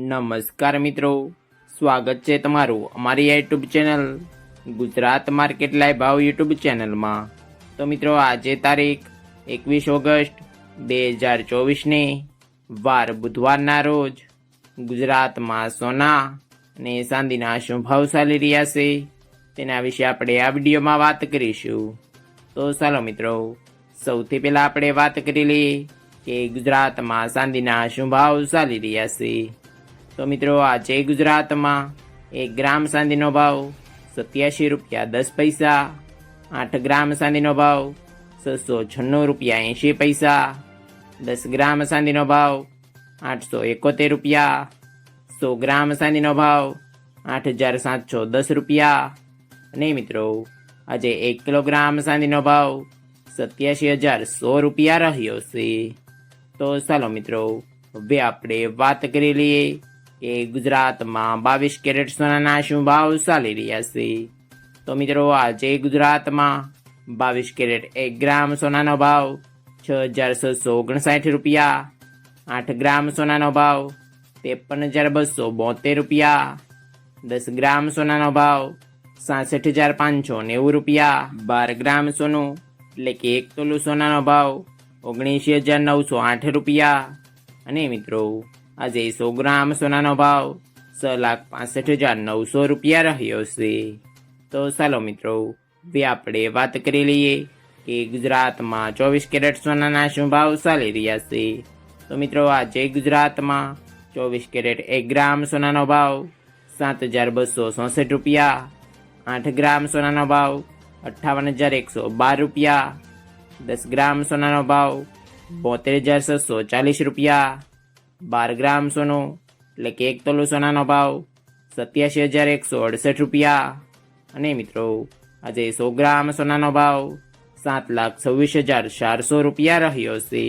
નમસ્કાર મિત્રો, સ્વાગત છે તમારું અમારી YouTube channel Gujarat market live ભાવ યુટ્યુબ ચેનલમાં। તો મિત્રો આજે તારીખ 21 ઓગસ્ટ 2024 વાર બુધવારના રોજ ગુજરાતમાં સોના અને ચાંદીના શું ભાવ ચાલી રહ્યા છે તેના વિશે આપણે આ વિડીયોમાં વાત કરીશું। તો ચાલો મિત્રો, સૌથી પહેલાં આપણે વાત કરી લઈએ કે ગુજરાતમાં ચાંદીના શું ભાવ ચાલી રહ્યા છે। તો મિત્રો આજે ગુજરાતમાં 1 ગ્રામ ચાંદીનો ભાવ 87 રૂપિયા 10 પૈસા, 8 ગ્રામ ચાંદીનો ભાવ 696 રૂપિયા 80 પૈસા, 10 ગ્રામ ચાંદીનો ભાવ 871 રૂપિયા, 100 ગ્રામ ચાંદીનો ભાવ 8710 રૂપિયા અને મિત્રો આજે 1 કિલોગ્રામ ચાંદીનો ભાવ 87100 રૂપિયા રહ્યો છે। તો ચાલો મિત્રો, હવે આપણે વાત કરી લઈએ કે ગુજરાતમાં 22 કેરેટ સોનાના શું ભાવ ચાલી રહ્યા છે। તો મિત્રો આજે ગુજરાતમાં 22 કેરેટ 1 ગ્રામ સોનાનો ભાવ 6659 રૂપિયા, 8 ગ્રામ સોનાનો ભાવ 53272 રૂપિયા, 10 ગ્રામ સોનાનો ભાવ 67590 રૂપિયા, 12 ગ્રામ સોનું એટલે કે 1 તોલું સોનાનો ભાવ 19908 રૂપિયા અને મિત્રો આજે 100 ગ્રામ સોનાનો ભાવ 6,65,900 રૂપિયા રહ્યો છે। તો ચાલો મિત્રો, હવે આપણે વાત કરી લઈએ કે ગુજરાતમાં 24 કેરેટ સોનાના શું ભાવ ચાલી રહ્યા છે। તો મિત્રો આજે ગુજરાતમાં 24 કેરેટ 1 ગ્રામ સોનાનો ભાવ 7264 રૂપિયા, 8 ગ્રામ સોનાનો ભાવ 58,112 રૂપિયા, 10 ગ્રામ સોનાનો ભાવ 72,640 રૂપિયા, 12 ગ્રામ સોનું એટલે કે 1 તોલું સોનાનો ભાવ 87,168 રૂપિયા અને મિત્રો આજે 100 ગ્રામ સોનાનો ભાવ 7,26,400 રૂપિયા રહ્યો છે।